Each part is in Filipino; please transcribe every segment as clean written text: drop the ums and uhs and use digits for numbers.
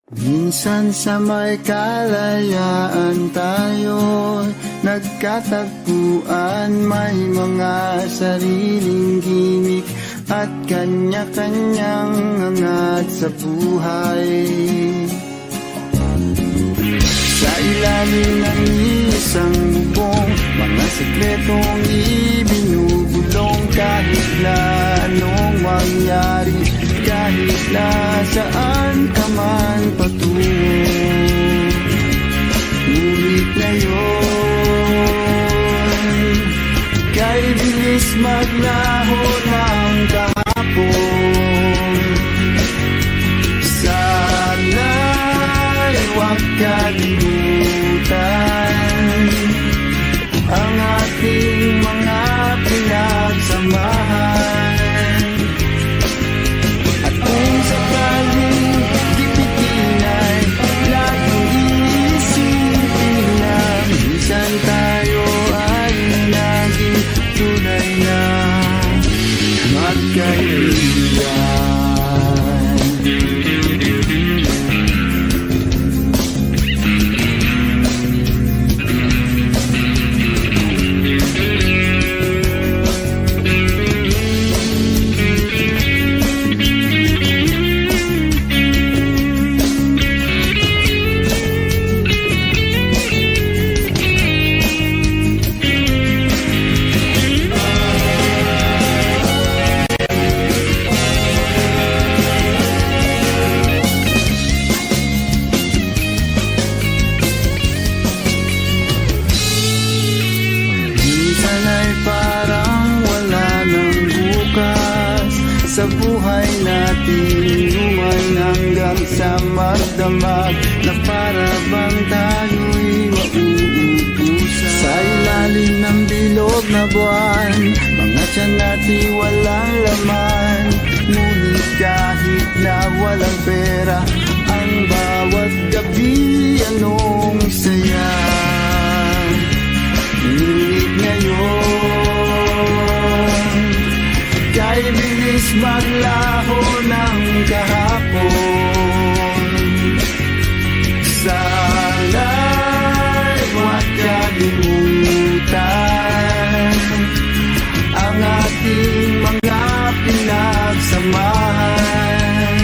Minsan sa may kalayaan tayo nagkatagpuan, may mga sariling gimik at kanya-kanyang angat sa buhay. Sa ilalim ng isang bubong, mga sekretong ibinubulong, kahit na anong mangyari, kahit na saan ka man patungo. Ngunit ngayon, kay bilis maglaho ng kahapon. Sana'y huwag kalimutan ang ating mga pinagsamahan. At kung sakaling gipitin ay laging iisipin na minsan tayo ay naging tunay na magkaibigan. Sa buhay natin, luman hanggang sa magdamag, na para bang tayo'y mauubusan. Sa ilalim ng bilog na buwan, mga tiyan natin walang laman. Ngunit kahit na walang pera, ang bawat gabi anong saya. Ngunit ngayon, kay bilis maglaho ng kahapon. Sana'y huwag kalimutan ang ating mga pinagsamahan.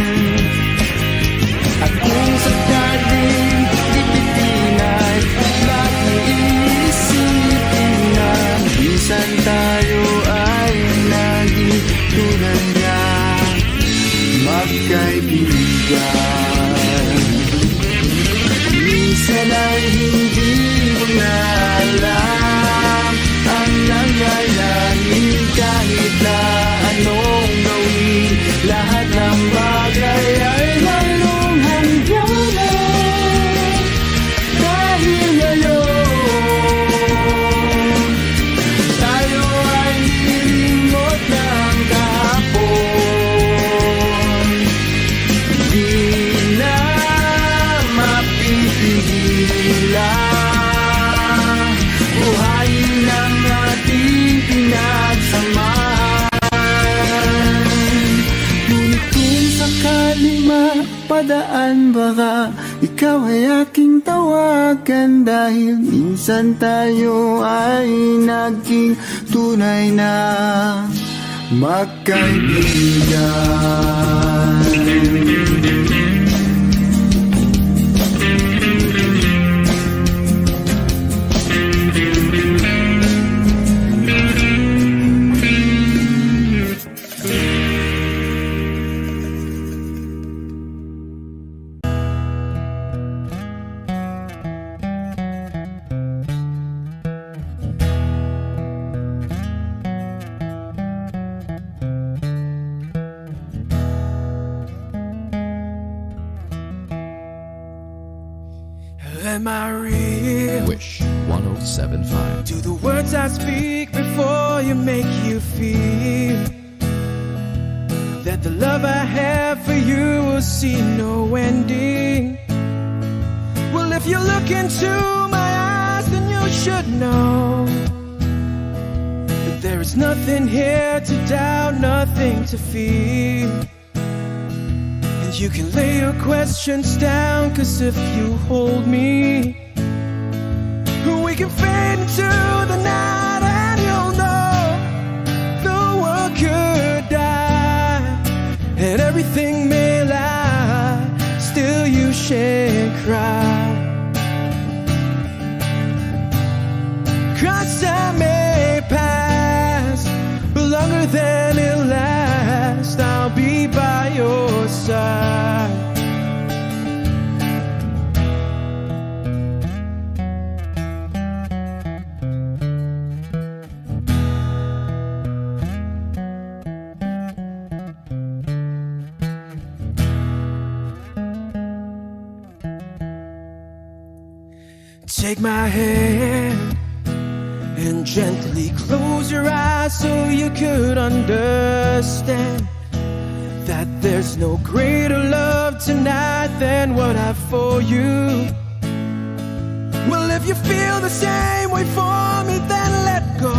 At kung sakaling gipitin ay laging iisipin na minsan tayo ay naging tunay na magkaibigan. Minsan ay hindi mo na alam ang nangyayari, kahit na anong gawin, lahat ng bagay ay mayroong hangganan. Dahil ngayon, tayo ay nilimot ng kahapon. Di na mapipigilan, buhayin ang ating pinagsamahan. Ngunit kung sakaling mapadaan, baka ikaw ay aking tawagan, dahil minsan tayo ay naging tunay na magkaibigan. Am I real? Wish 107.5. Do the words I speak before you make you feel that the love I have for you will see no ending? Well, if you look into my eyes, then you should know that there is nothing here to doubt, nothing to feel. And And you can lay your questions down, 'cause if you hold me, we can fade into the night, and you'll know the world could die and everything may lie, still you shan't cry. 'Cause time may pass, but longer than it'll last, I'll be by your side. Take my hand and gently close your eyes so you could understand that there's no greater love tonight than what I have for you. Well, if you feel the same way for me, then let go.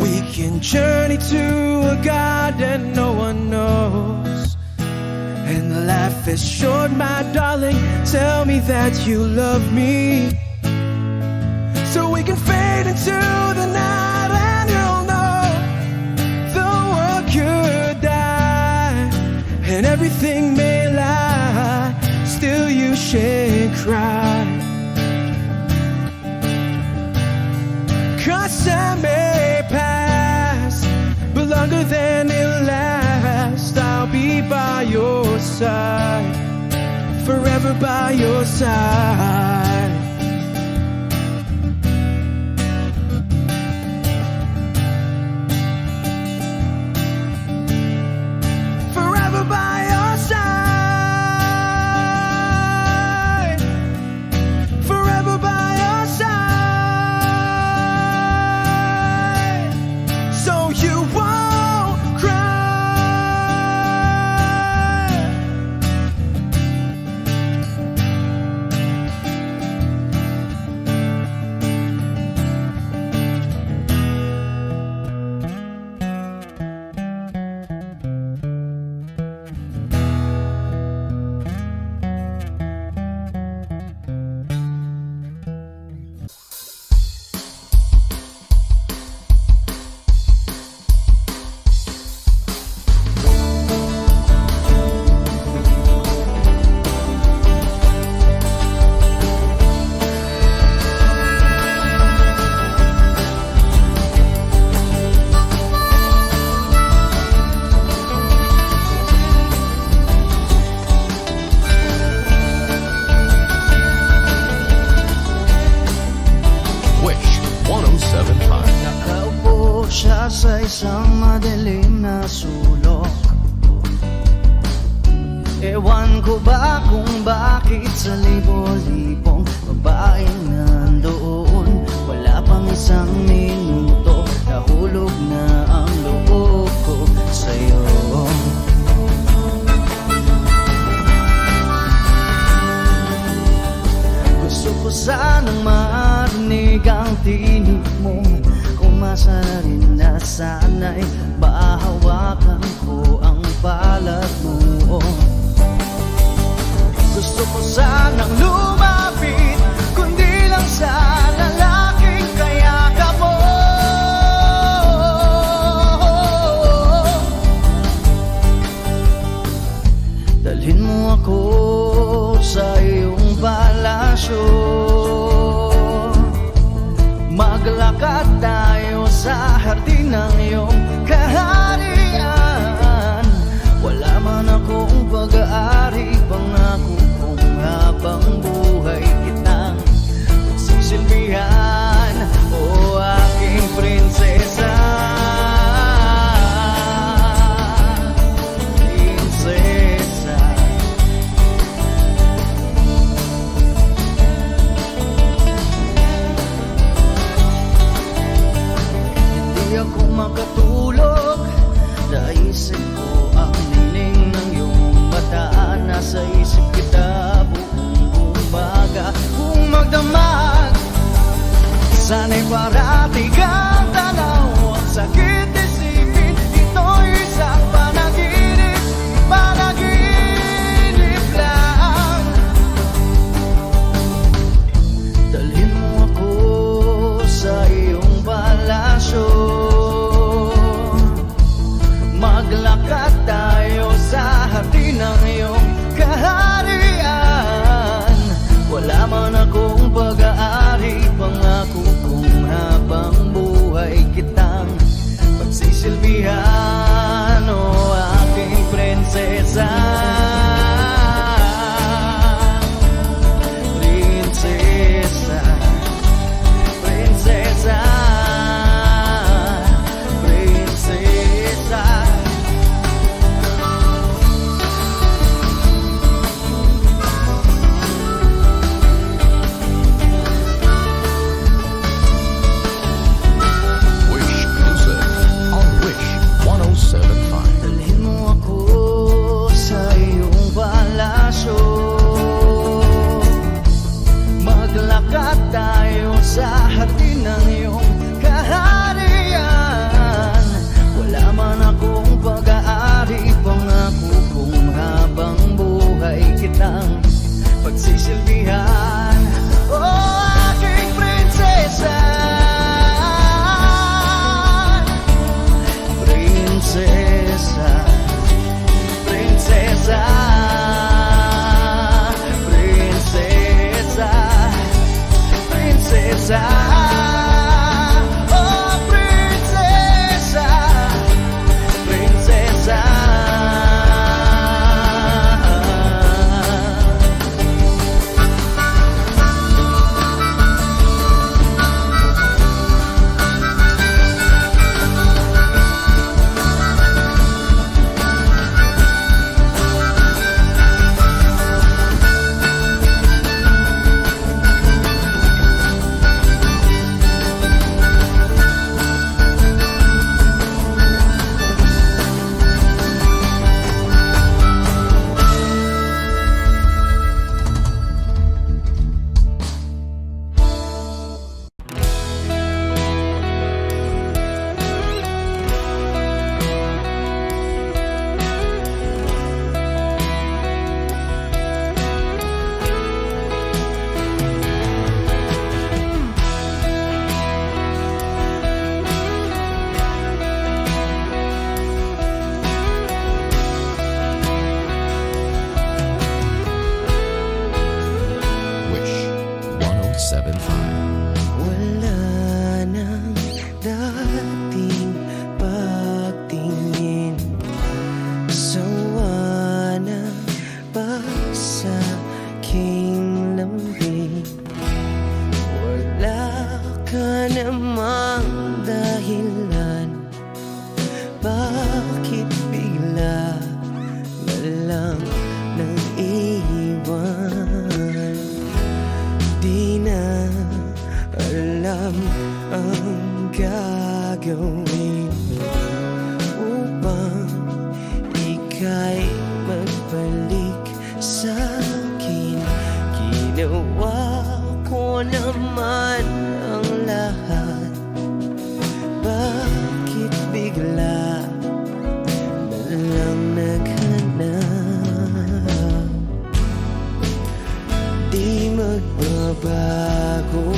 We can journey to a garden no one knows. And life is short, my darling, tell me that you love me, so we can fade into the night, and you'll know the world could die and everything may lie, still you shan't cry. 'Cause time may pass, but longer than it'll last, I'll be by your side, forever by your side. Forever by your side, forever by your side, so you won't cry. Wish 1075. Nakaupo siya sa isang madilim na sulok. Ewan ko ba kung bakit sa libo-libong babaeng nandoon, wala pang isang minuto, nahulog na ang loob ko sa'yo. Gusto ko sanang marinig ang tinig mo, umasa na rin na sana'y mahawakan ko ang balat mo. Gusto ko sanang lumapit, kundi lang sa lalaking kayakap mo. Dalhin mo ako sa iyong palasyo, maglakad tayo sa hardin ng iyong kaharian. Wala man akong pag-aari, pangako kong habang buhay kitang magsisilbihan, o aking prinsesa. Prinsesa. Hindi ako makatulog, naisip ko ang nining ng iyong mata. Nasa isip kita buong umaga, kung magdamag sana'y parati kang tanaw. Ang sakit isipin, ito'y isang panaginip, para sa aking lambing. Wala ka namang dahilan, bakit bigla na lang nang iwan? Di na alam ang gagawin upang ika'y magbalik sa akin. Ginawa ko naman ang lahat, bakit bigla na lang naghanap? Di magbabago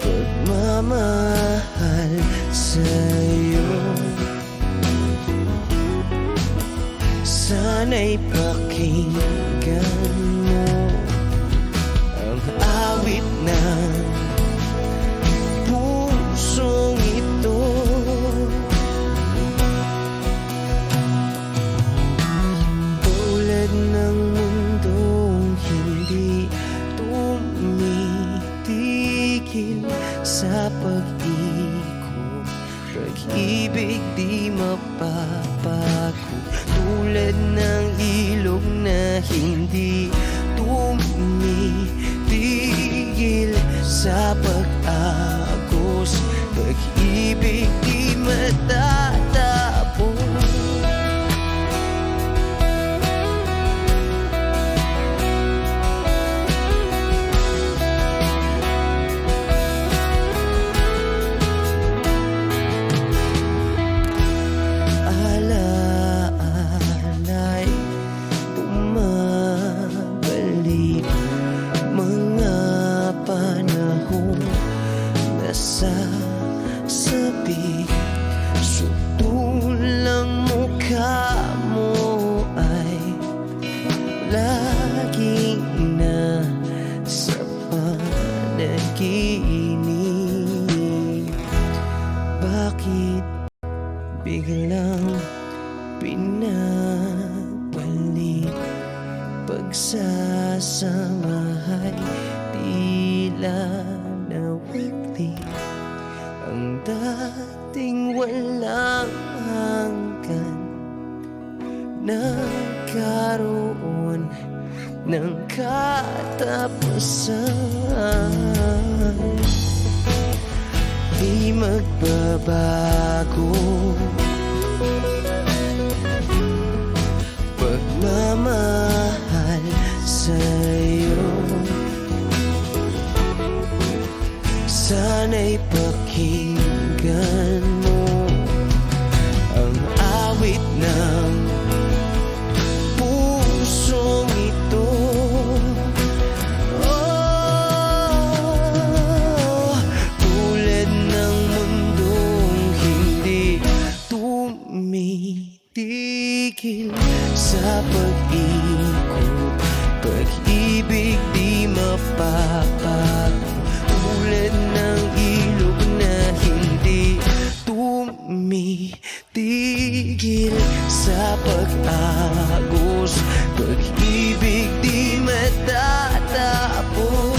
pagmamahal sa'yo. Sana'y pakinggan mo ang awit ng pusong ito. Tulad ng mundong hindi tumitigil sa pag-ikot, pag-ibig di mapapago. Tulad ng ilog na hindi tumitigil sa pag-agos, pag-ibig di matatapos. Alaala'y bumabalik, mga panahon nasasabi. Sutulang mukha mo ay laging nasa panaginip. Bakit biglang pinabalik? Pagsasamahay tila nawagli, ang dating walang hanggan nagkaroon ng katapusan. Di magbabago pagmamahal sa'yo. Sana'y pakinggan mo ang awit ng pusong ito. Oh, tulad ng mundong hindi tumitigil sa pag-ikot, pag-ibig di mapapago. Tulad ng ilog na hindi tumitigil sa pag-agos, pag-ibig di matatapos.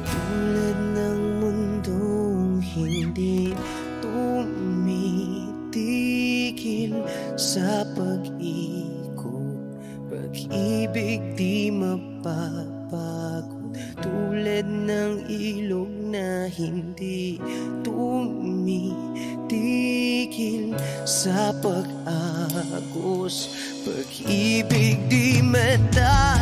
Tulad ng mundong hindi tumitigil sa pag-ikot, pag-ibig di mapapago. Tulad ng ilog na hindi tumitigil sa pag-agos, pag-ibig di matatapos.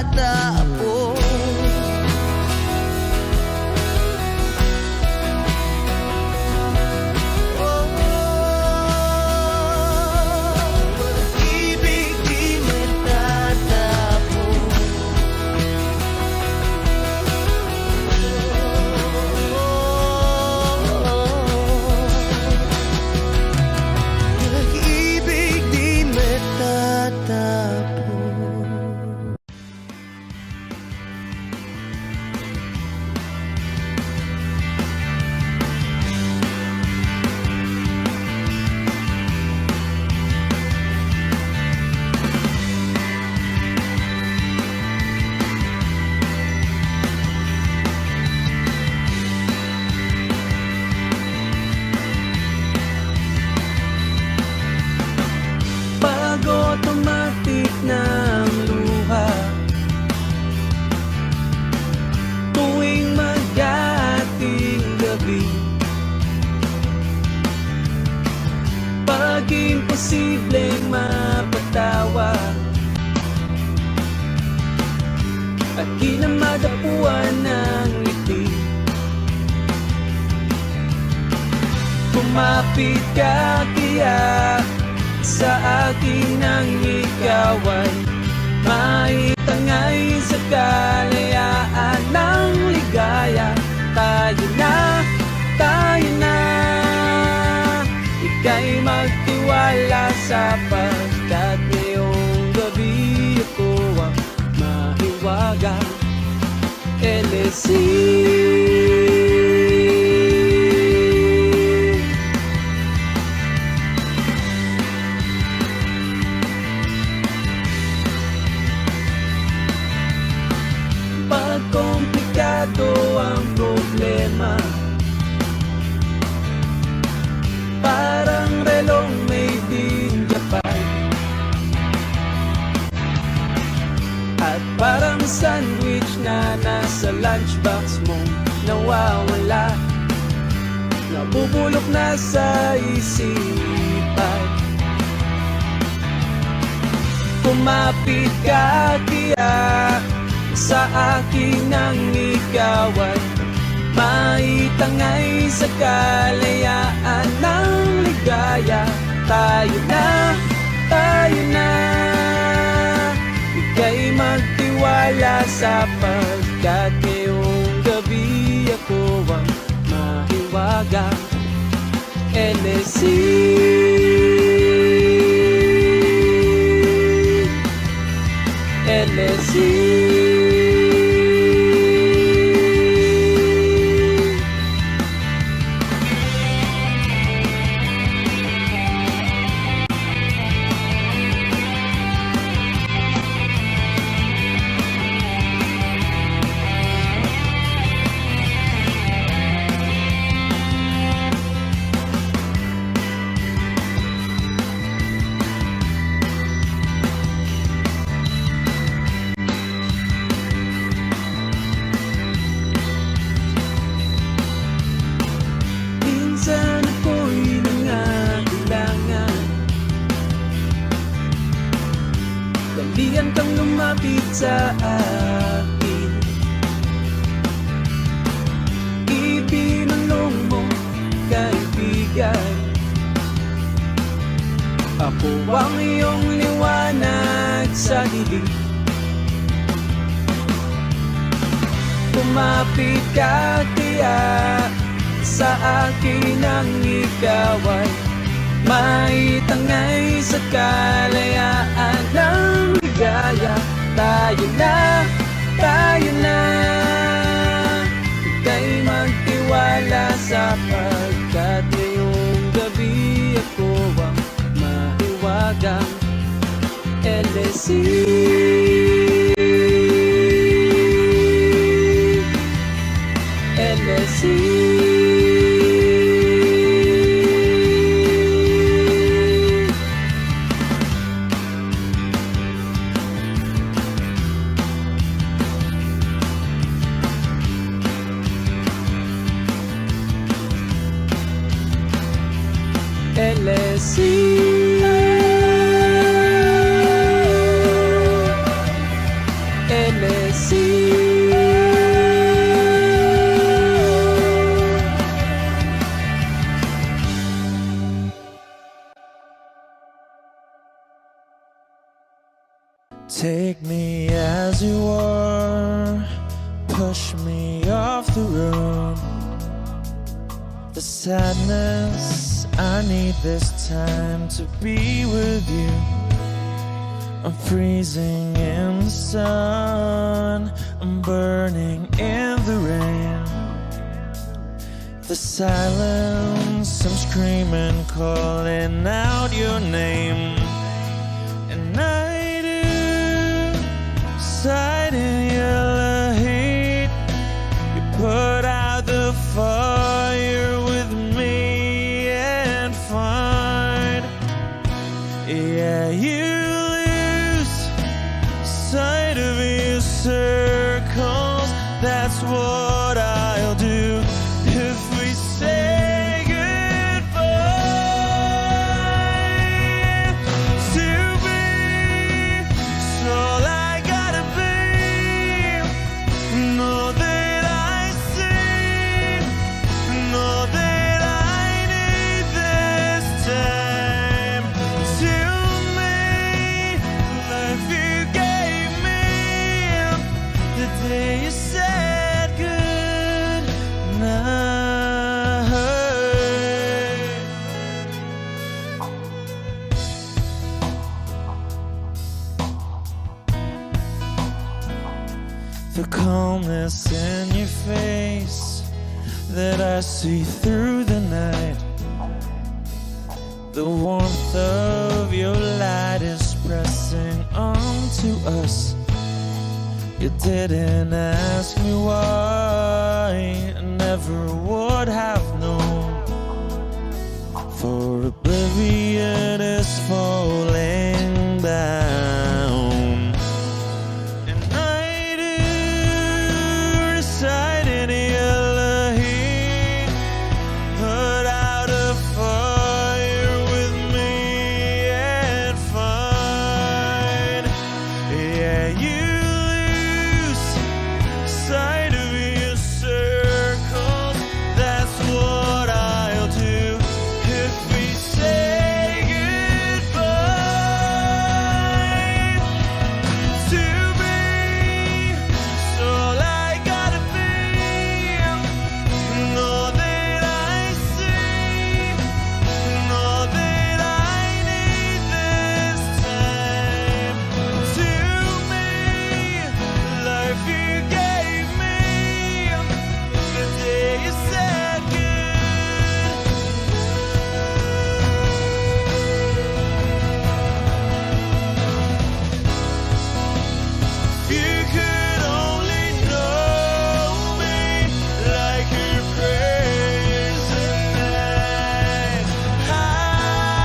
imposibleng mapatawa at di na madapuan ng ngiti. Kumapit ka kaya sa akin nang ikaw ay maitangay sa kalayaan ng ligaya. Tayo na, ika'y magtiwala sapagkat ngayong gabi ako ang mahiwaga. LSC pag komplikado ang problema, parang relong made in Japan, at parang sandwich na nasa lunchbox mo nawawala, nabubulok na sa isipan. Kumapit ka kaya sa akin nang ikaw ay maitangay sa kalayaan ng ligaya. Tayo na, ika'y magtiwala sapagkat ngayong gabi ako ang mahiwaga. LSC LSC minsan ako'y nangangailangan, dalian kang lumapit sa akin. Ibinulong mo, kaibigan, ako ang iyong liwanag sa dilim. Kumapit ka kaya sa akin ang ikaw ay maitangay sa kalayaan ng ligaya. Tayo na, ika'y magtiwala sapagkat ngayong gabi ako ang mahiwaga. LSC LSC LSC Take me as you are, push me off the road. The sadness, I need this time to be with you. I'm freezing in the sun, I'm burning in the rain. The silence, I'm screaming, calling out your name. And I do, sight in yellow heat. You put out the fire with me and find, yeah, you lose sight of your circles. That's what I'll do if we say goodbye. said good night. The calmness in your face that I see through the night, the warmth of your light is pressing onto us. You didn't ask me why, I never would have known. For oblivion is falling down, and I do reside in Elohim, put out a fire with me and find, yeah, you lose sight of your circles. That's what I'll do if we say goodbye. To be, it's all I gotta be, and all that I see, and all that I need this time. To me, the life you gave me, the day you said if you could only know me like your present night.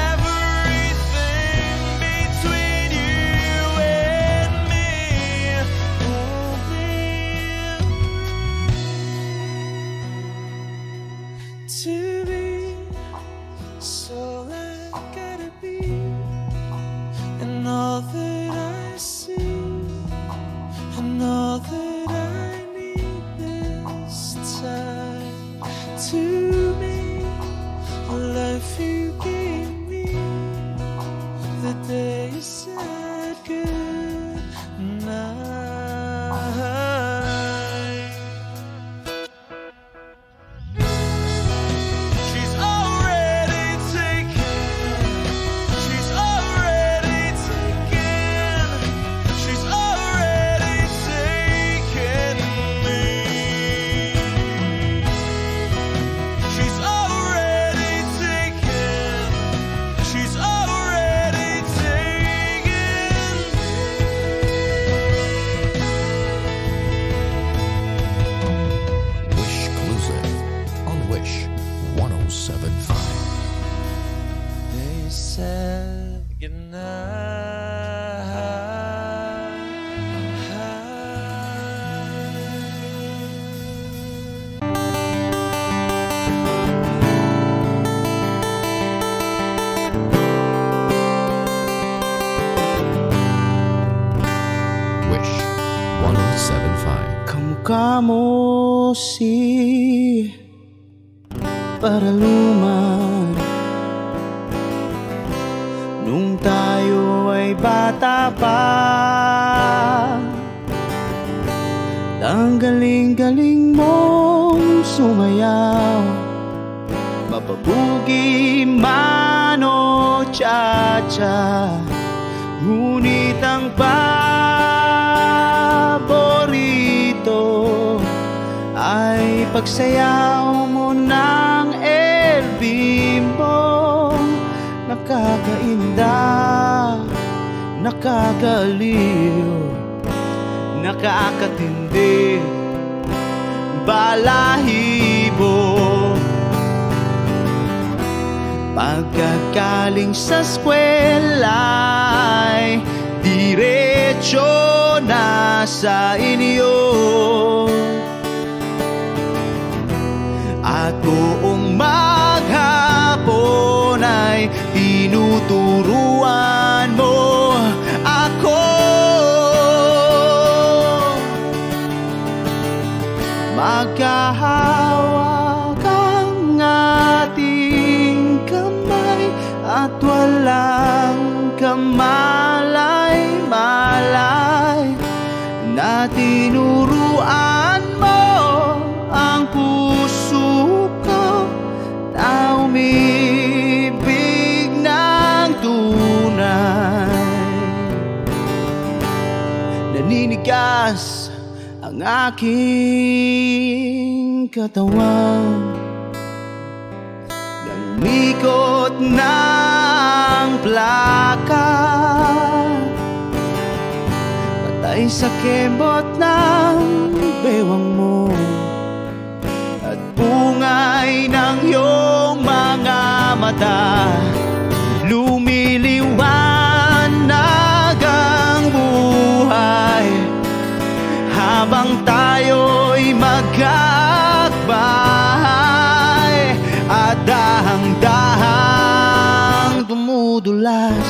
Everything between you and me won't be to be. So I gotta be, and all that I see, and all that I need this time. To me, the life you gave me, the day you said good night. She's already taken. She's already taken. She's already taken me. She's already taken. She's already taken Wish Exclusive on Wish 1075. They said Wish 1075. Kamukha mo si Paraluman nung tayo ay bata pa. Ang galing-galing mong sumayaw, mapabugi man o cha-cha. Ngunit ang paborito ay pagsayaw mo ng El Bimbo. Nakakainda, nakakaliw, nakakatindi, balahibo. Pagkagaling sa eskwela'y diretso na sa inyo, at buong maghapon ay tinuturuan mo ako. Magkahawak ang ating kamay at walang kamay tinuruan mo ang puso ko na umibig ng tunay. Naninigas ang aking katawan ng ikot ng plaka, patay sa kembot ng bewang mo at bungay ng iyong mga mata. Lumiliwanag ang buhay habang tayo'y magkakbahay at dahang-dahang dumudulas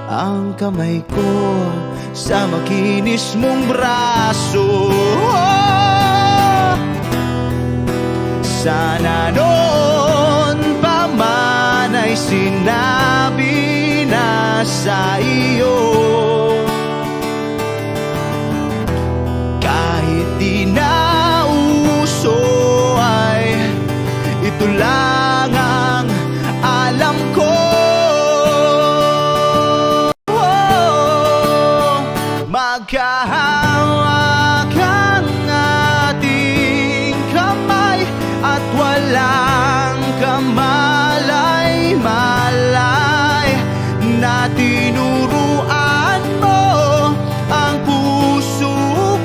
ang kamay ko sa makinis mong braso. Sana noon pa man ay sinabi na sa iyo, kahit di na uso ay ito lang ang alam ko. Magkahawak ang ating kamay at walang kamalay-malay na tinuruan mo ang puso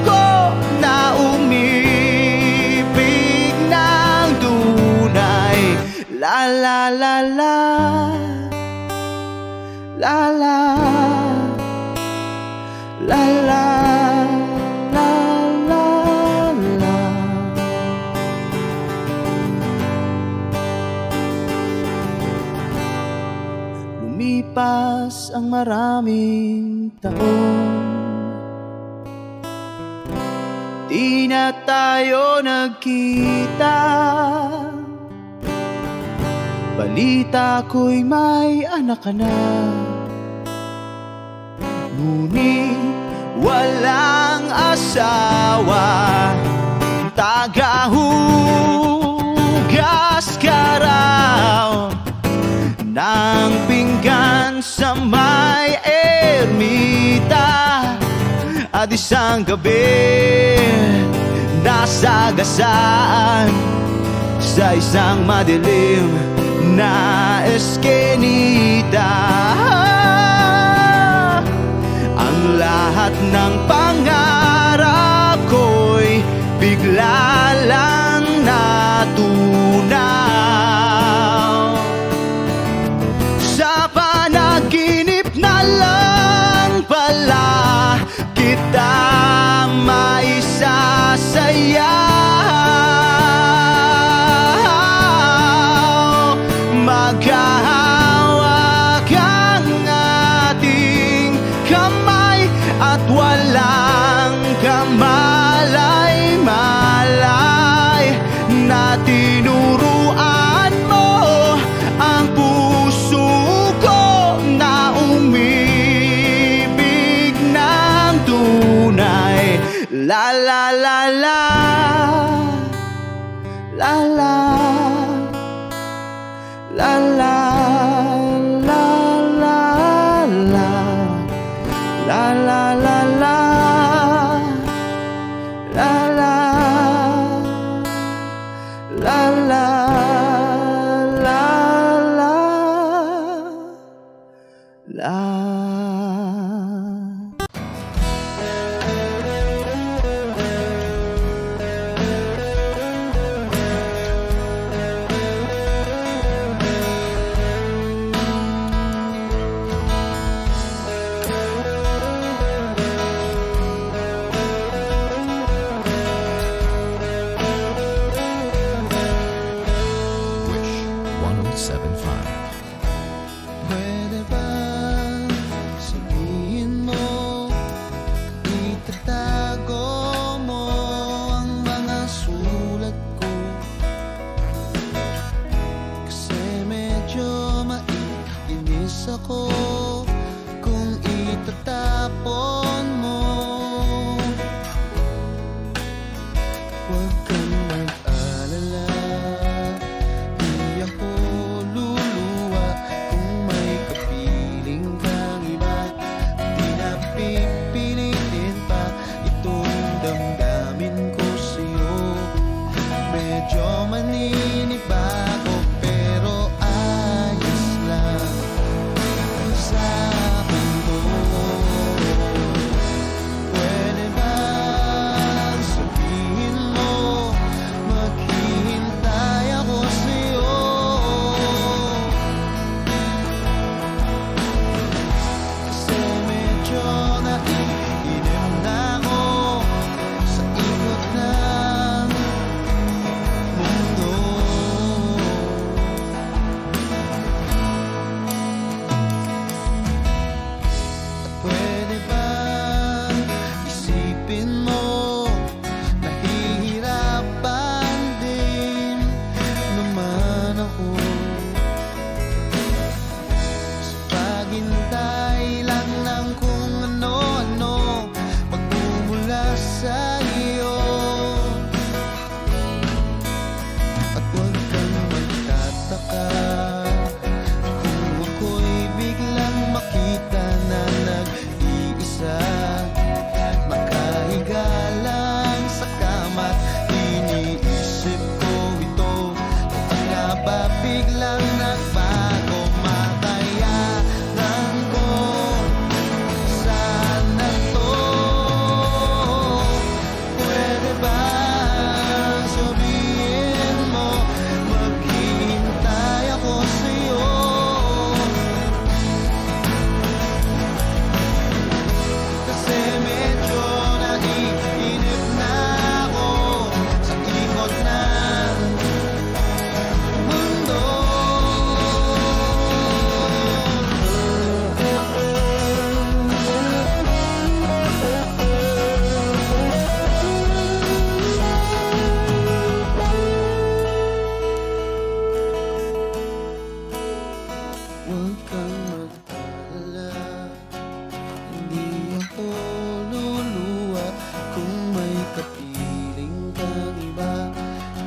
ko na umibig ng tunay. La la la la, la la, la la, la la, la. Lumipas ang maraming taon, di na tayo nagkita. Balita ko'y may anak ka na, ngunit walang asawa. Tagahugas ka raw ng pinggan sa may ermita, at isang gabi nasagasaan sa isang madilim na eskenita. Ang lahat ng pangarap ko'y bigla lang natunaw. Sa panaginip na lang pala kita maisasayaw. Maghahawak ang ating kamay at walang kamalay-malay na tinuruan mo ang puso ko na umibig ng tunay. La la la la, la la, la la, la la, la, la la la la, la la, la la, la la, la. medyo naiinim na ako sa ikot ng mundo. At pwede ba isipin mo, nahihirapan din naman ako sa paghintay lang ng kung ano-ano magmumula sa iyo. At huwag kang magtataka kung ako'y biglang makita na nag-iisa, nakahiga lang sa kama't iniisip ko ito. Kung nga ba biglang nagbago, makayanan ko sana to. Pwede ba sabihin mo, maghihintay ako sa'yo? Kasi medyo naiinip na ako sa ikot ng mundo. Huwag kang mag-alala, hindi ako luluwa kung may kapiling kang iba.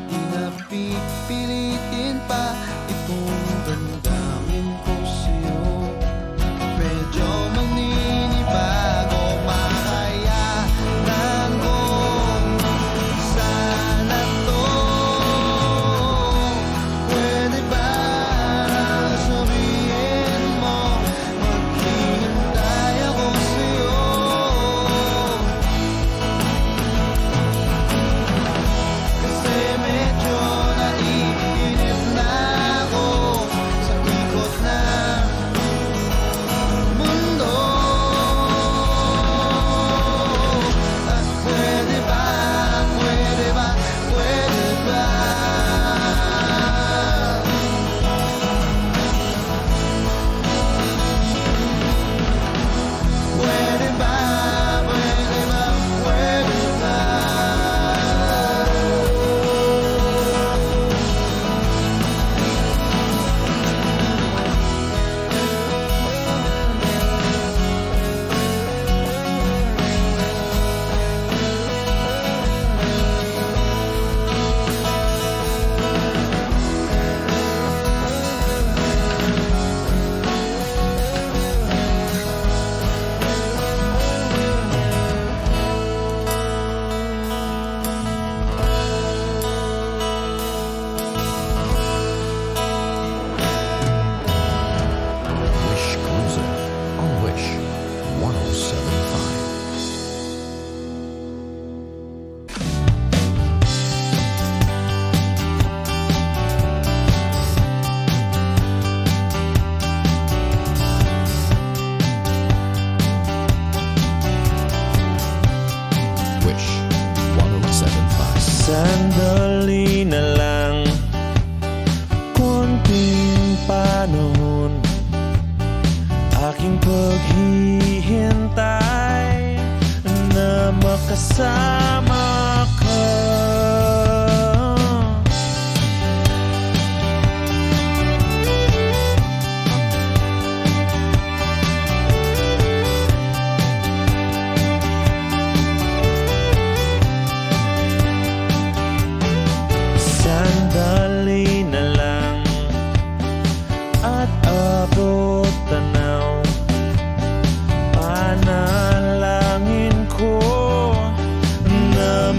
Di na pipilitin pa itong damdamin ko sa'yo. Medyo maninibago, makayanan ko sana to. Pwede ba sabihin mo, maghihintay ako sa'yo? Kasi medyo naiinip na ako sa ikot ng mundo. At pwede ba, pwede ba, pwede ba? Pwede ba, pwede ba, pwede ba? Wish Cruiser on Wish 1075. Wish 1075. Sandali na lang, konting panahon, aking paghihintay na makasama ka. Sandali na lang at abot tanaw, panalangin ko na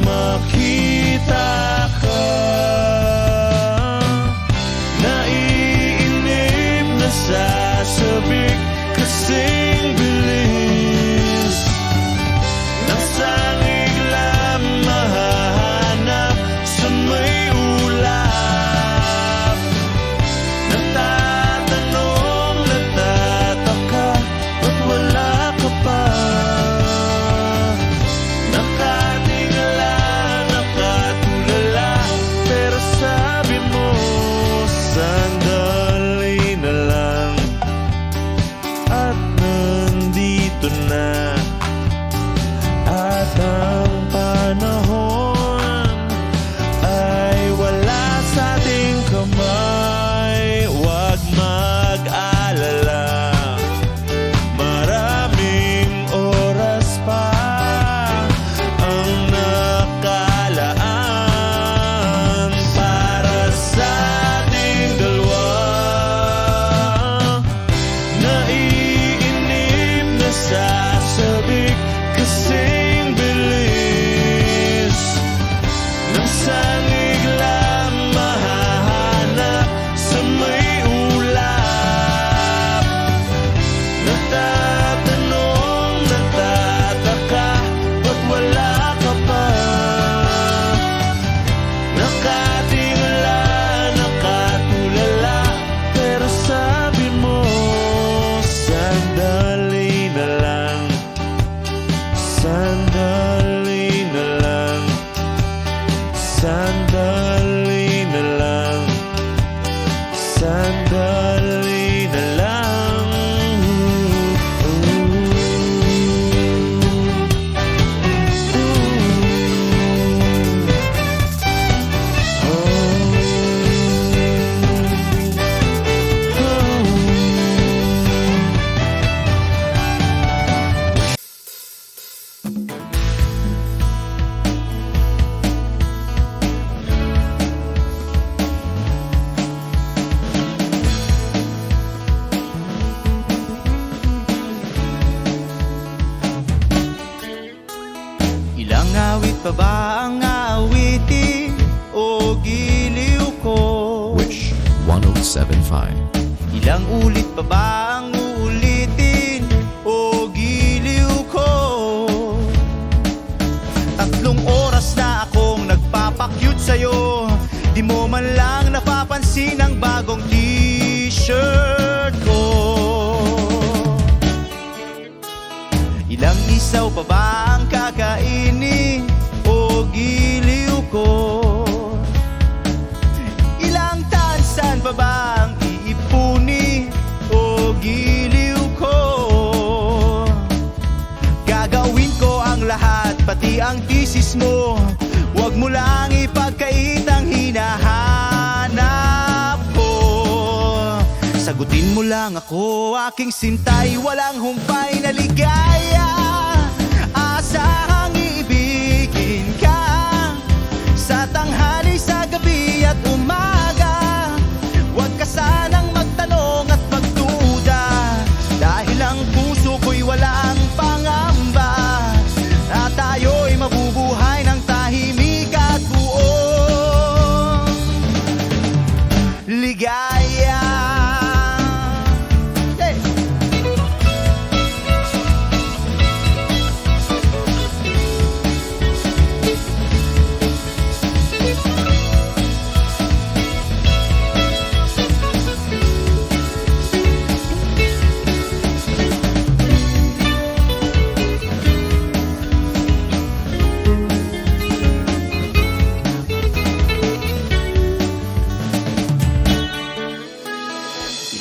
kasing bilis ng sangig lang mahahanap sa may ulap. Natatanong, natataka, ba't wala ka pa? Nakatingala, nakatulala, pero sabi mo, sandali na lang, sandali na lang, sandali na lang, sandali na lang. Ilang awit pa ba ang aawitin o giliw ko? Wish 1075. Ilang ulit pa ba ang uulitin o giliw ko? 3 oras na akong nagpapakyut sa'yo, di mo man lang napapansin ang bagong t-shirt ko. Ilang isaw pa ba ang kakainin o giliw ko? Ilang tansan pa ba ang iipuni o giliw ko? Gagawin ko ang lahat, pati ang thesis mo. Huwag mo lang ipagkait ang hinahanap ko. Sagutin mo lang ako, aking sintay, walang humpay na ligaya. Asahang iibigin ka sa tanghali, sa gabi at umaga. Huwag ka sanang magtanong at magduda, dahil ang puso ko'y walang pangamba, na tayo'y mabubuhay ng tahimik at buong ligaya. Hey!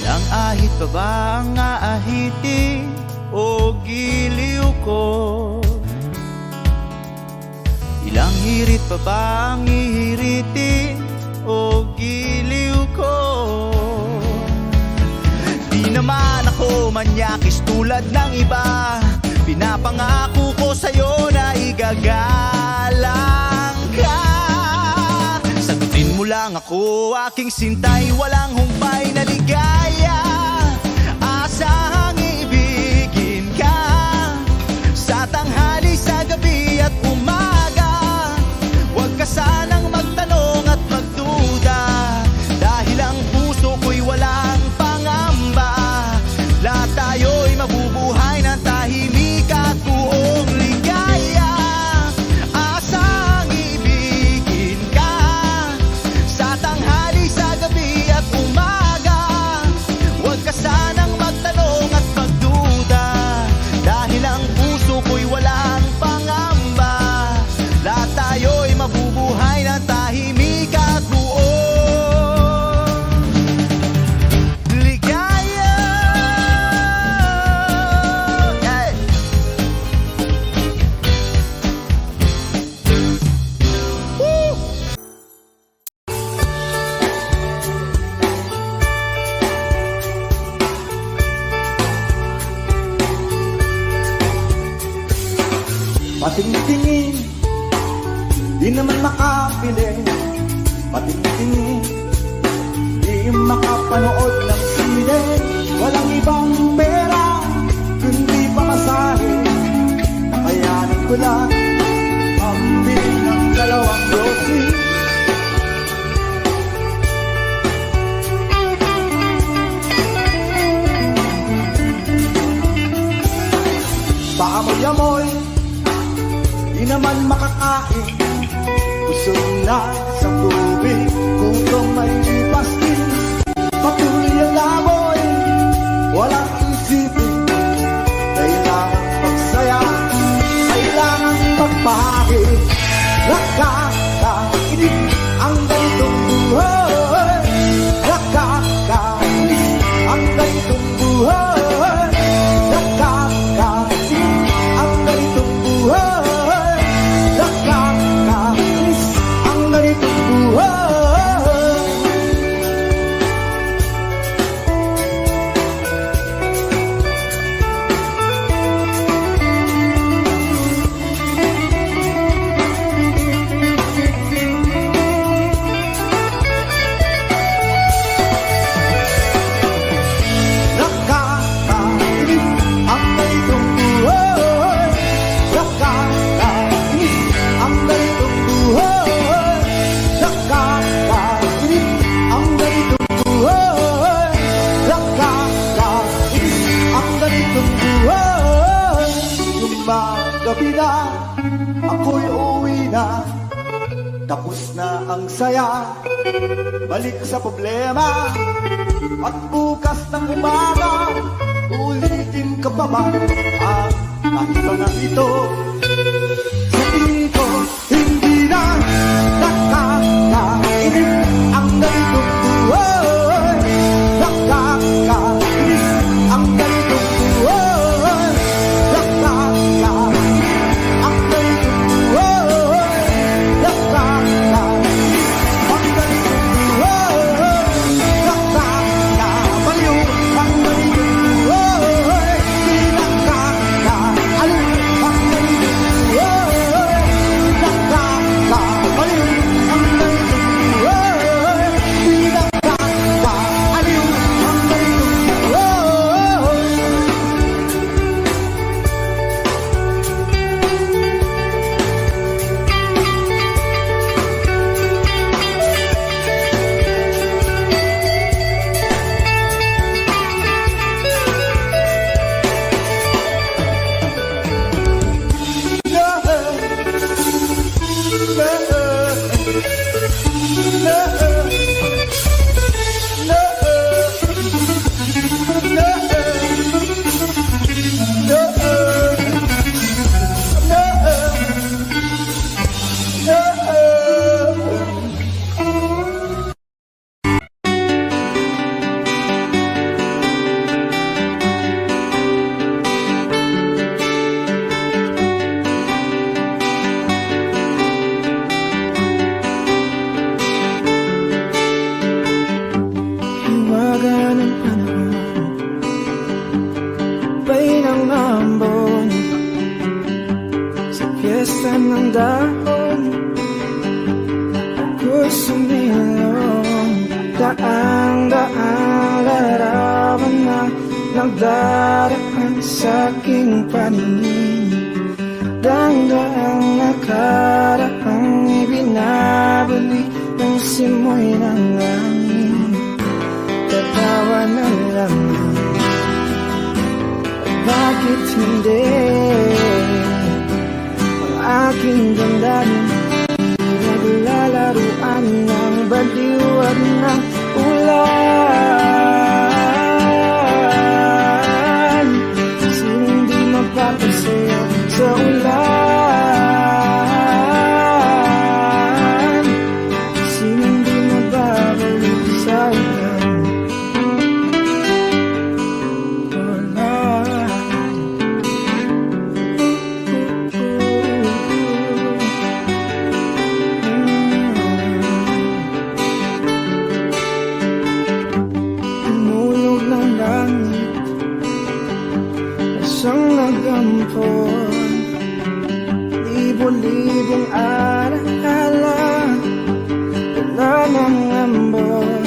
Ilang ahit pa ba ang aahitin o giliw ko? Ilang hirit pa ba ang ihiritin o giliw ko? Di naman ako manyakis tulad ng iba, pinapangako ko sa'yo na igagalang ka. Sagutin mo lang ako, aking sintay, walang humpay na ligaya. Asahang iibigin ka sa tanghali, sa gabi at umaga. Huwag ka sanang magtanong at magduda, dahil ang puso ko'y walang pangamba. Lahat tayo'y mabubuhay ng tahimik at buong ligaya. Asahang iibigin ka sa tanghali, sa gabi at umaga. Huwag ka sanang magtanong at magduda, dahil ang puso ko'y walang pangamba. Lahat tayo'y mabubuhay ng tahimik at buong ligaya. Hey! Woo! Patingtingin, di naman makapili. Patingtingin, di makapanood ng sine. Walang ibang pera, kundi pamasahe, na kaya Paamoy-amoy, di naman makakain. Busog na sa tubig, kung may pastil. Patuloy ang lamoy, walang isipin. Kailangan magsaya, kailangan magpahagi. Nakakainis ang ganitong buhay. Nakakainis ang ganitong buhay. Nakakainis ang ganitong buhay. Nakakainis ang ganitong buhay. Gabi na, ako'y uwi na. Tapos na ang saya, balik sa problema. At bukas ng umaga, ulitin ka pa ba ang kanto na ito? Sa tingin ko, hindi na nakakainis ang ganitong buhay. Nakakainis ang ganitong buhay. Fiesta ng dahon, ako'y sumilong. Daang-daang larawan na nagdaraan sa aking paningin. Daang-daang nakaraang ibinabalik ng simoy ng langit. Tatawa na lang, bakit hindi? Aking damdamin, naglalaruan ng baliw at ng ulan. Sinong di magpapasaya sa ulan? Sinong di magbabalik sa ulan? Isang nagampon, libo-libong alaala, wala ng ambon.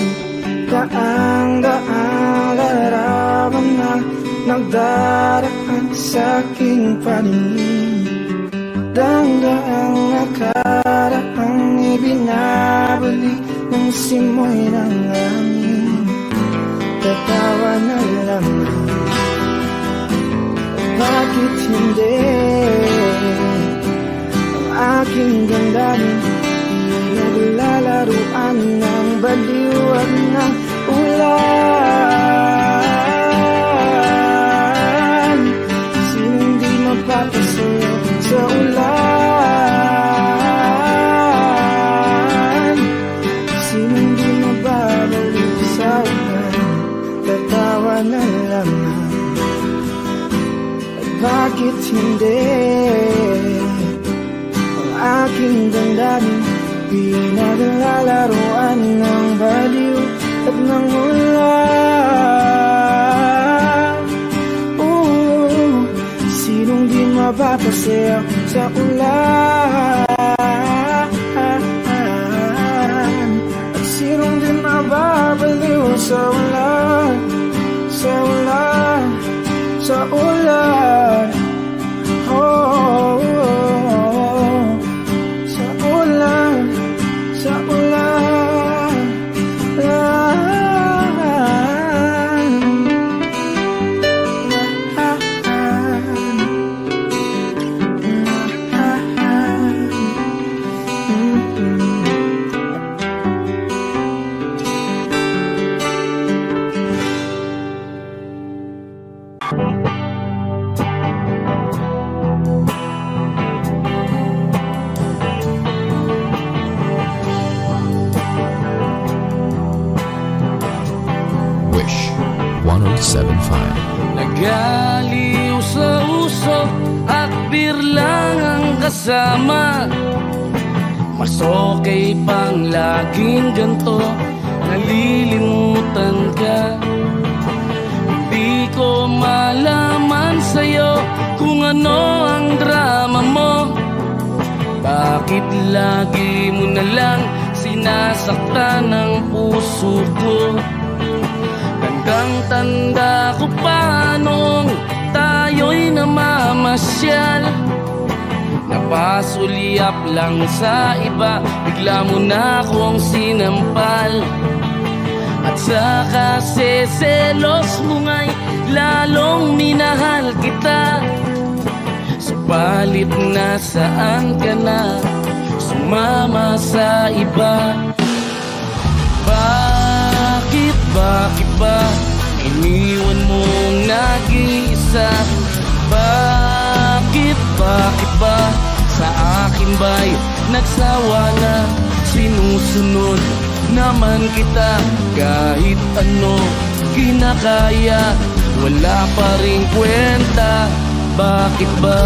Daang-daang larawan na nagdaraan sa aking paningin. Daang-daang nakaraang ibinabalik ng simoy ng langit. Tatawa na lamang, bakit hindi? Ang aking damdamin pinaglalaruan ng baliw at ng ulan. Sinong di mapapasayo sa ulan? Sinong di mababaliw sa ulan? Tatawa na lamang. At bakit hindi? Ang aking damdamin pinaglalaruan ng baliw at ng ulan. Sinong di mapapasayo sa ulan? At sinong di mababaliw sa ulan? Sa ulan, sa ulan. Oh, sa ulan, sa ulan. Wish 1075. Nagaliw sa usok at birlang ang kasama. Mas okay pang laging ganto, nalilimutan ka. Hindi ko malaman sa'yo kung ano ang drama mo. Bakit lagi mo na lang sinasaktan ang puso ko? Tandang-tanda ko pa nung tayo'y namamasyal. Napasulyap lang sa iba, bigla mo na akong sinampal. At sa kasi selos mo nga'y lalong minahal kita. Subalit nasaan ka na, sumama sa iba. Bakit ba iniwan mong nag-iisa? Bakit ba sa akin ba'y nagsawa na? Sinusunod naman kita kahit ano kinakaya, wala pa ring kwenta. Bakit ba?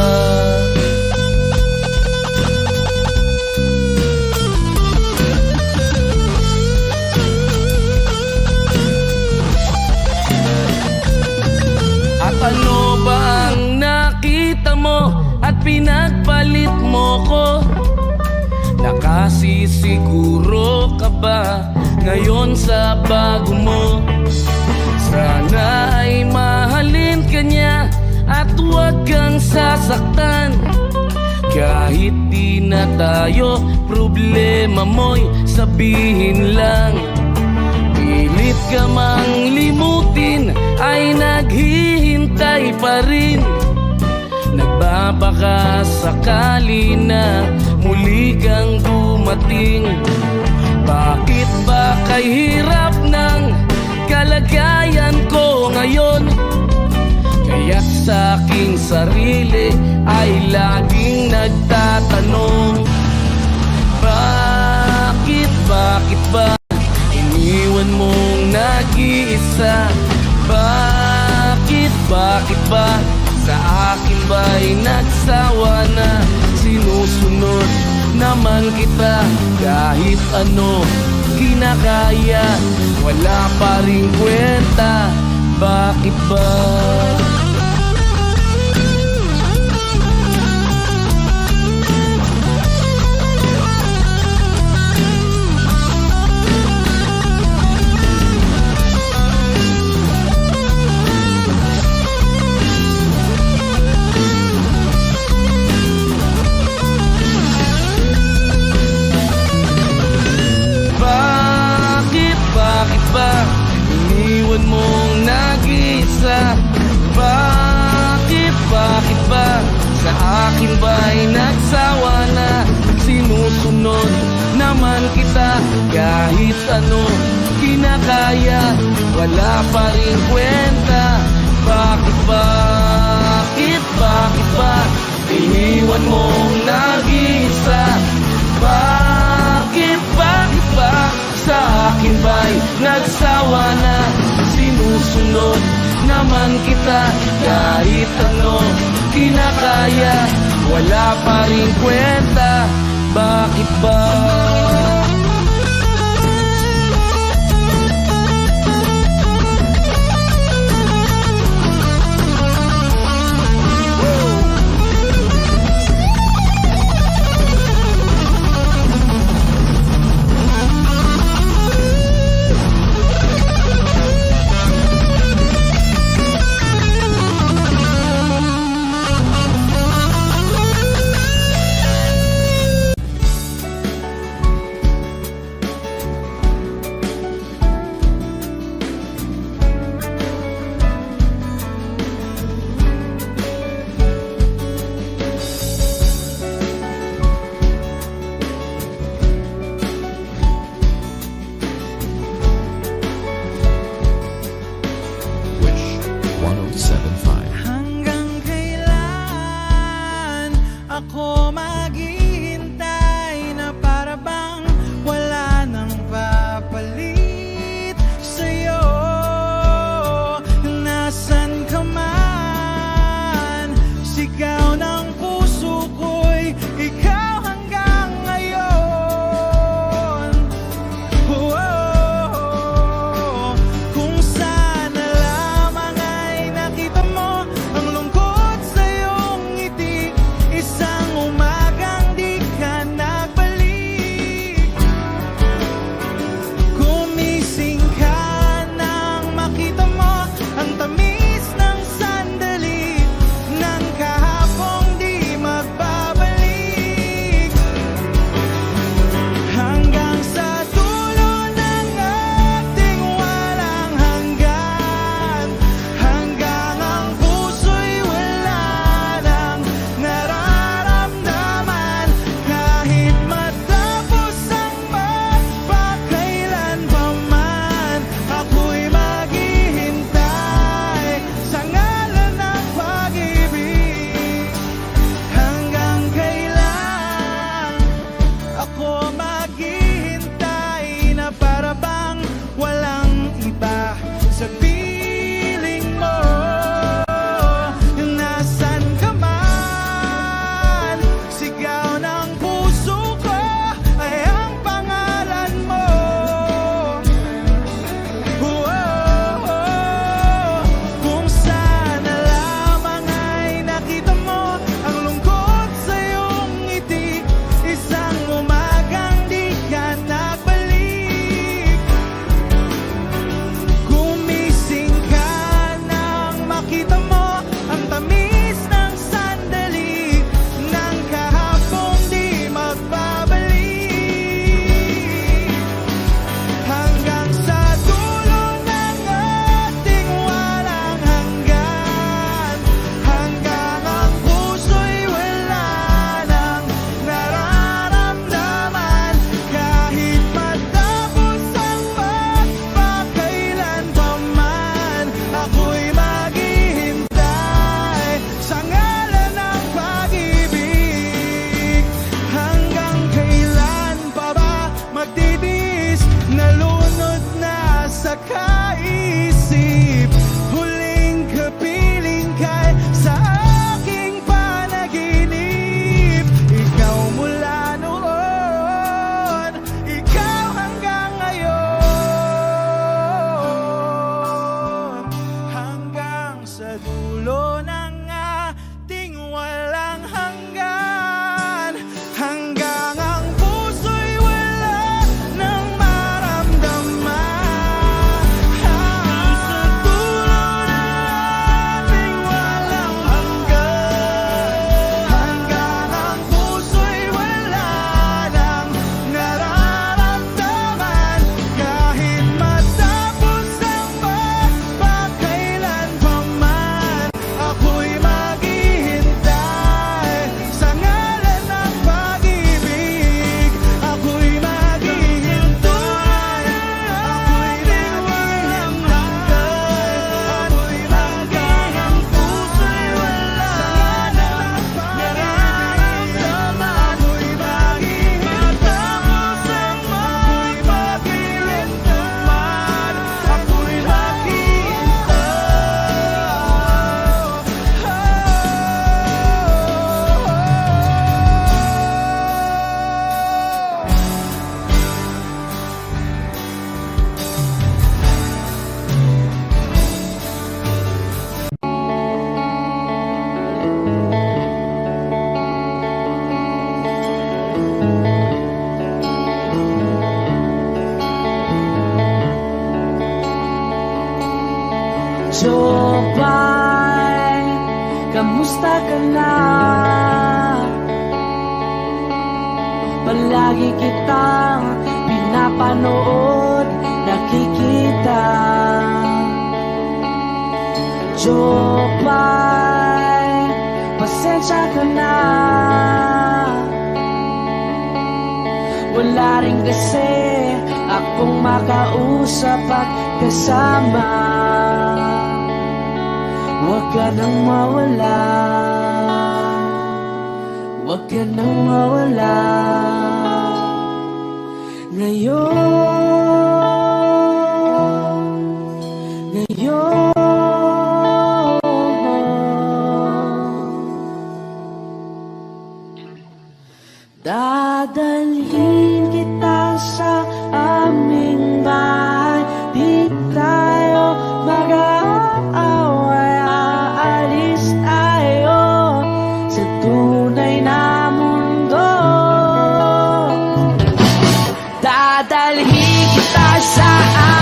Ano ba ang nakita mo at pinagpalit mo ko? Nakasisiguro ka ba ngayon sa bago mo? Sana ay mahalin ka niya at huwag kang sasaktan. Kahit di na tayo, problema mo'y sabihin lang. Pilit ka mang limutin ay naghihintay pa rin. Nagbabaka sakali na muli kang dumating. Bakit ba kay hirap ng kalagayan ko ngayon? Kaya sa aking sarili ay laging nagtatanong, bakit ba iniwan mong nag-iisa? Bakit ba sa akin ba'y nagsawa na? Sinusunod naman kita kahit ano kinakaya, wala pa ring kwenta. Bakit ba? Bakit ba iniwan mong nag-iisa? ano kinakaya, wala pa rin kwenta. Bakit ba iniwan mong nag-iisa? Bakit ba sa akin ba'y nagsawa na? Sinusunod naman kita kahit ano kinakaya, wala pa rin kwenta. Bakit ba? Wish 1075. Hanggang kailan ako maghihintay na para bang wala nang papalit sa'yo? Nasaan ka man? Sigaw ng puso ko'y ikaw hanggang ngayon. Kung sana lamang ay nakita mo ang lungkot sa iyong ngiti, isang ka na. Palagi kitang pinapanood, nakikita. Jopay, pasensya ka na. Wala rin kasi akong makausap at kasama. Huwag ka nang mawala, huwag ka nang mawala. Ngayon dadalhin kita sa aming bahay. Di tayo mag-aaway, aalis tayo sa tunay na mundo. Dadalhin kita sa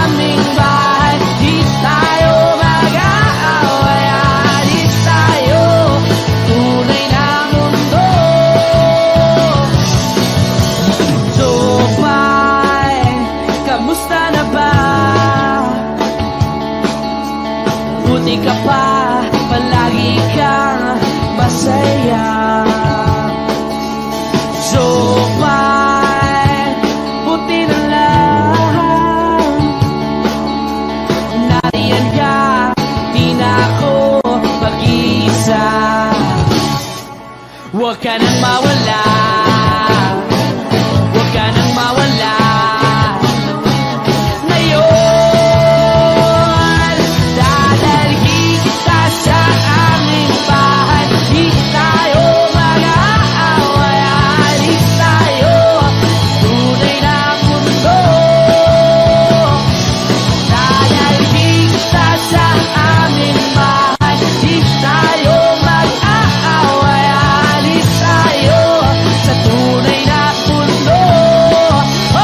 aming bahay. Di tayo mag-aaway, aalis tayo sa tunay na mundo. Jopay, kamusta na ba? Buti ka pa, palagi kang masaya. Jopay, buti na lang nariyan ka, di na ako mag-iisa. Huwag ka nang mawala, huwag ka nang mawala. Ngayon, dadalhin kita sa aming bahay. Di tayo mag-aaway, aalis tayo tunay na mundo. Dadalhin kita sa aming bahay. Di tayo mag-aaway, aalis tayo sa tunay na mundo. Oh, oh.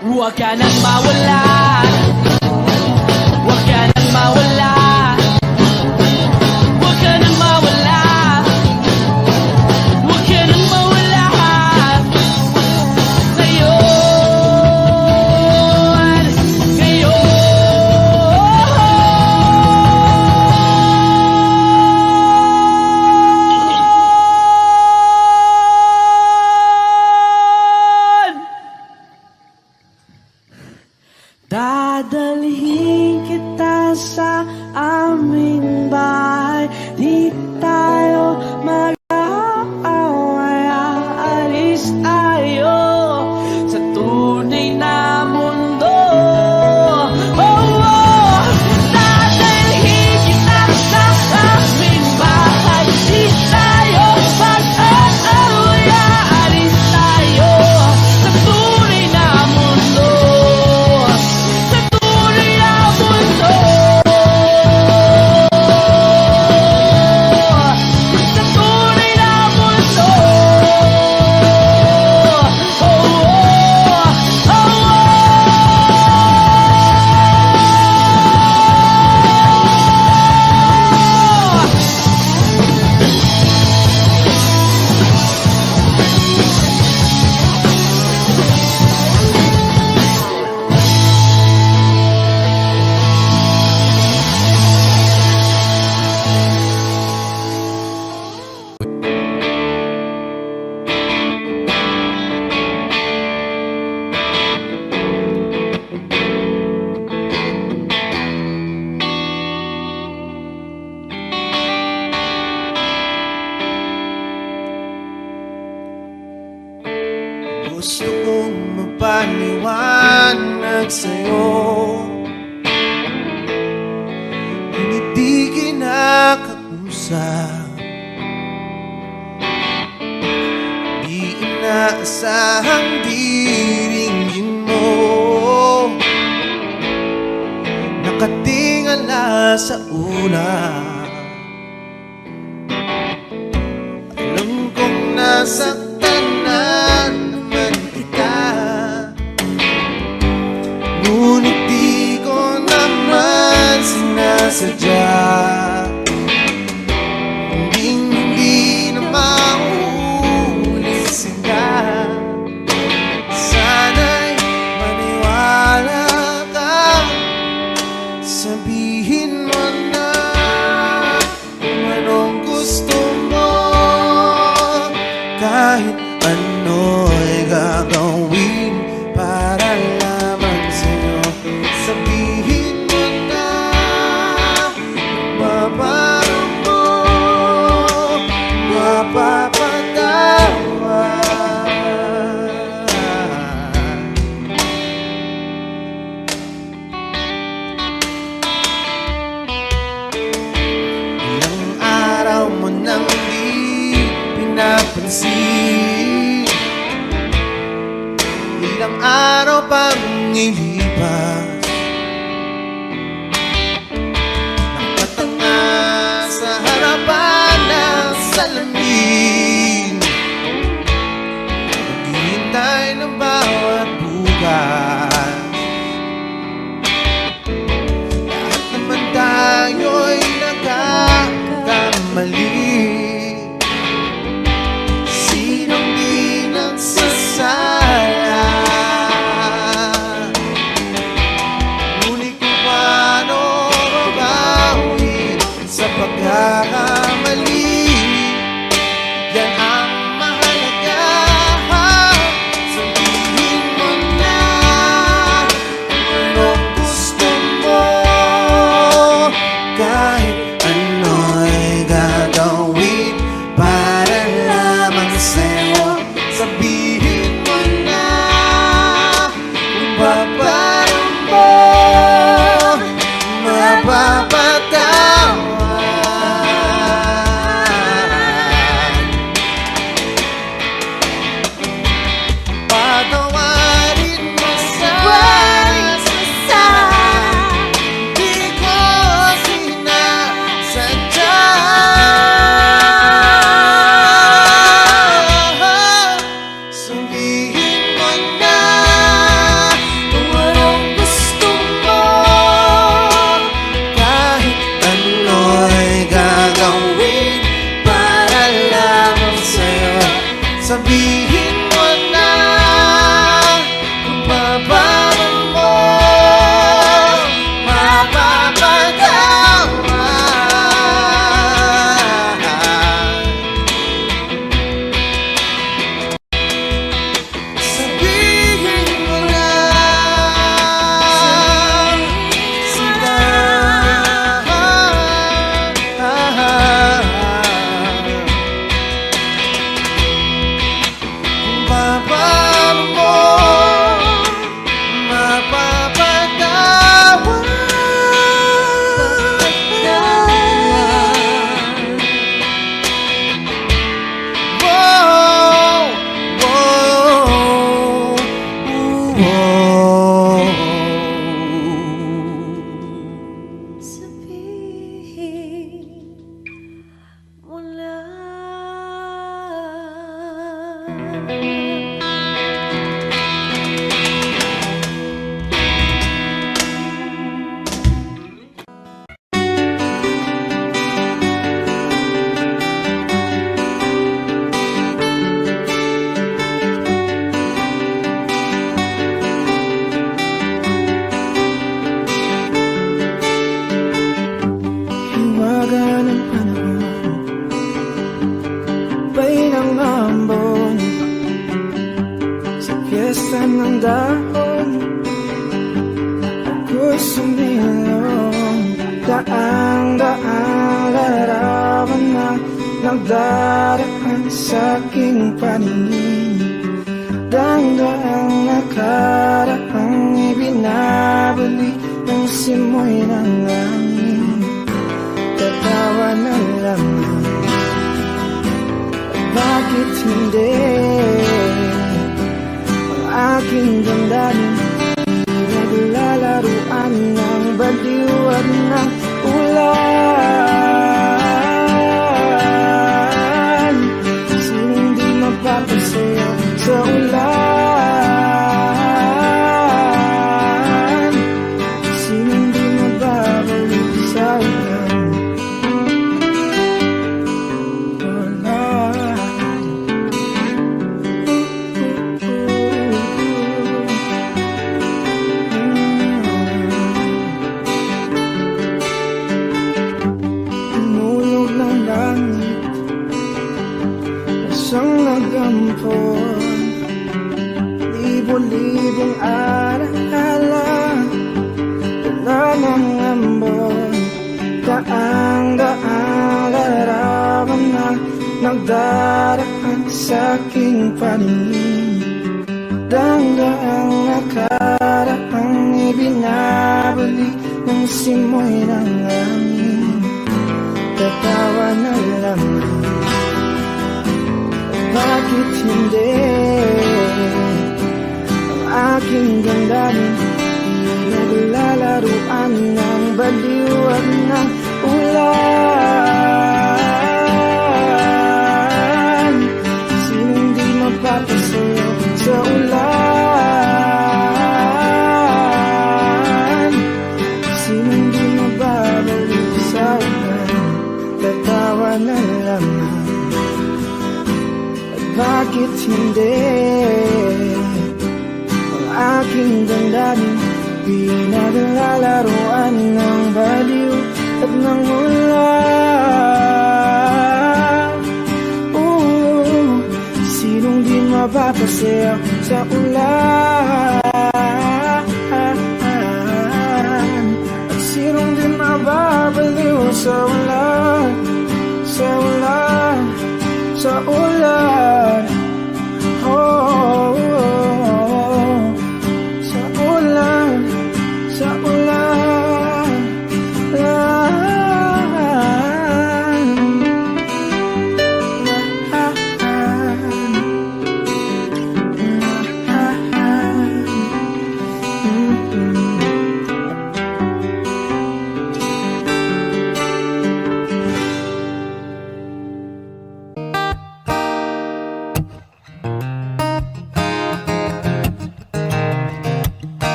Huwag ka nang mawala, huwag ka nang mawala, huwag ka nang mawala, huwag ka nang mawala. Ngayon, dadalhin kita sa aming bahay. Di tayo mag-aaway, aalis tayo sa tunay na mundo. Oh, oh. Dadalhin kita sa aming bahay. Di tayo mag-aaway, aalis tayo sa tunay na mundo. Gusto kong magpaliwanag sa'yo, ngunit di kinakausap. Di inaasahang diringgin mo, nakatingala sa ulap. Sinasaktan na naman kita, ngunit di ko naman sinasadya. Hindi na mauulit sila. Sana'y maniwala ka, sabihin mo na kung anong gusto mo. Kahit ano'y gagawin para lamang sa'yo. Sabihin mo na mababago mo, mapapatawa. Ilang araw mo nang di pinapansin, ilang araw pang ilipas, nakatanga sa harapan ng salamin, naghihintay ng bawat bukas. Lahat naman tayo'y nagkakamali. Sinong di nagsasala? Ngunit kung paano mabawi sa pagkakamali, yan ang mahalaga. Sabihin mo na kung anong gusto mo. Kahit ano'y gagawin para lamang sa'yo. Sabihin mo na kung paano mo mapapatawan. Patawarin mo sa di ko sinasadya. Sabihin mo na kung anong gusto mo. Kahit ano'y gagawin para lamang sa'yo. Sabihin mo na kung paano mo mapapatawa. Sabihin mo na sila. Kung paano mo Hiwaga ng panahon, bay ng ambon, sa piyesta ng dahon, ako'y sumilong. Daang-daang larawan na nagdaraan sa aking paningin. Daang-daang nakaraang ibinabalik ng simoy ng langit. Tatawa na lamang, bakit hindi? Ang aking damdamin naglalaruan ng baliw at ng ulan. Sinong di magampon. Libo-libong alaala, wala ng ambon. Daang-daang larawan na nagdaraan sa aking paningin. Daang-daang nakaraang ibinabalik ng simoy ng hangin. Tatawa na lamang, bakit hindi? Ang aking damdamin naglalaruan ng baliwan ng ulan. Sinong di mapapasayo sa ulan? Sinong di mababalik sa ulan? Tatawa na lamang, at bakit hindi? Ang aking damdamin pinaglalaruan ng baliw at ng ulan. Sinong di mapapasayaw sa ulan? At sinong di mababaliw sa ulan? Sa ulan, sa ulan. Oh, sa ulan, sa ulan.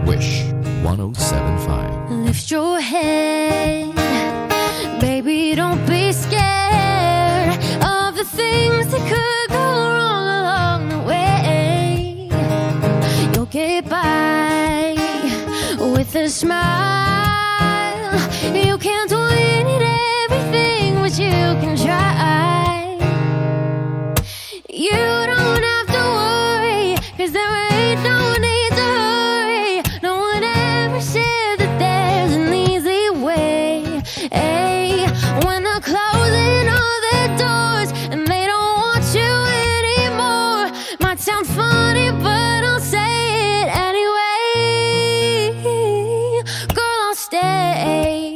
Wish 1075. Lift your head, baby, don't be scared of the things that could go wrong along the way. You'll get by with a smile. You can't win at everything, but you can try. You don't have to worry, 'cause there ain't no need to hurry. No one ever said that there's an easy way. Hey, when they're closing all their doors and they don't want you anymore, might sound funny, but I'll say it anyway. Girl, I'll stay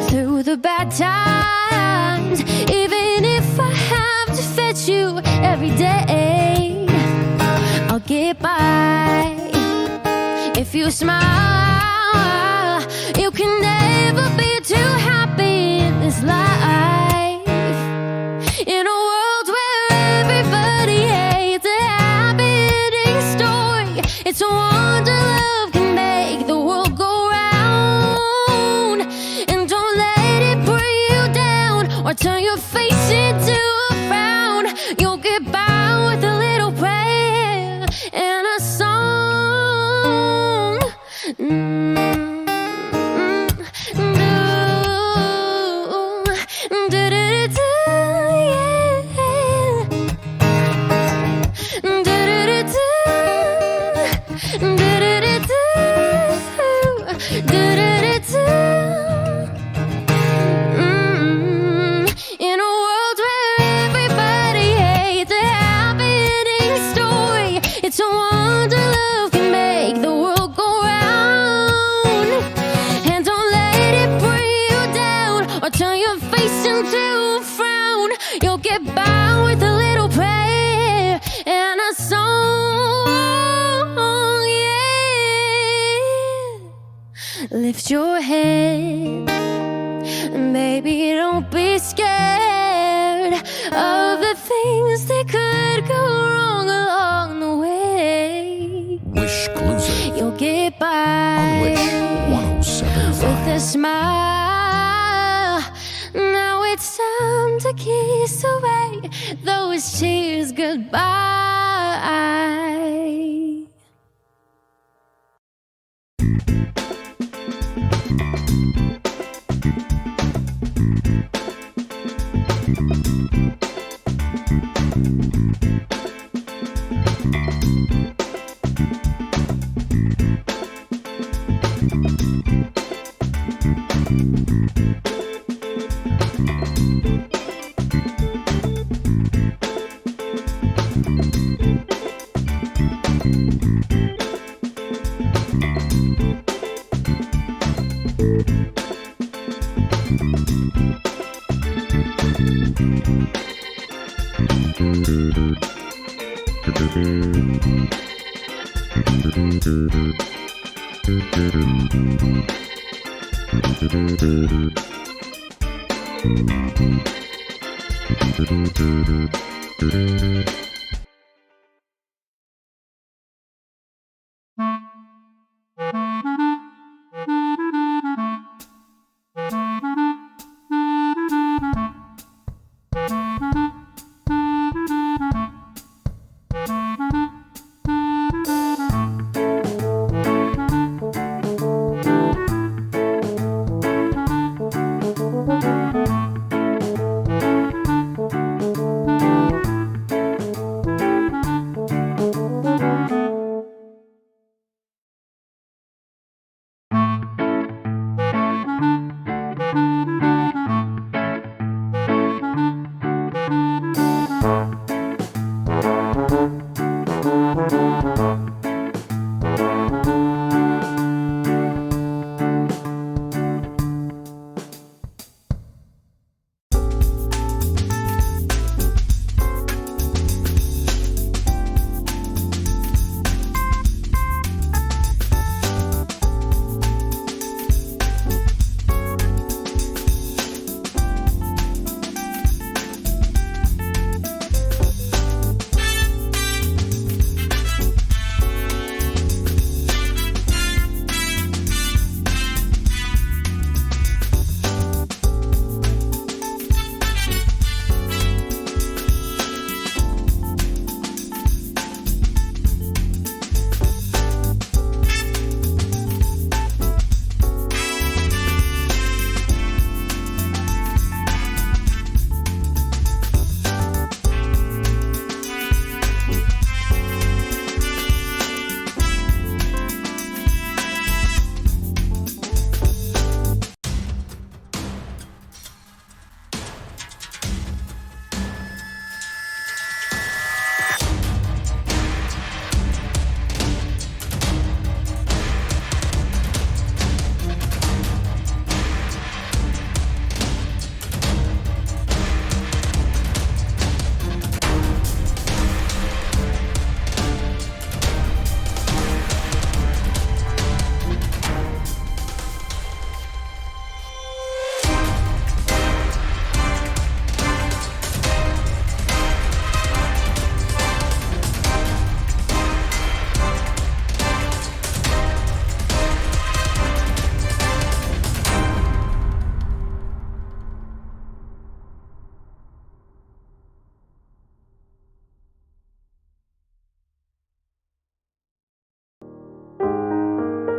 through the bad times, even if I have to fetch you every day. I'll get by if you smile. You can never be too happy in this life. In a world where everybody hates a happy ending story, it's a wonder love can make the world go round. And don't let it bring you down or turn your face into a frown. You'll get by with a little prayer and a song. In a world where everybody hates a happy ending story, it's a wonder love can make the world go round. And don't let it bring you down or turn your face into a frown. You'll get by with a little prayer and a song, yeah. Lift your head, baby, don't be scared of the things that could go wrong along the way. Wish exclusive You'll get on Wish by with a 1075. smile. Now it's time to kiss away those tears goodbye. Thank you.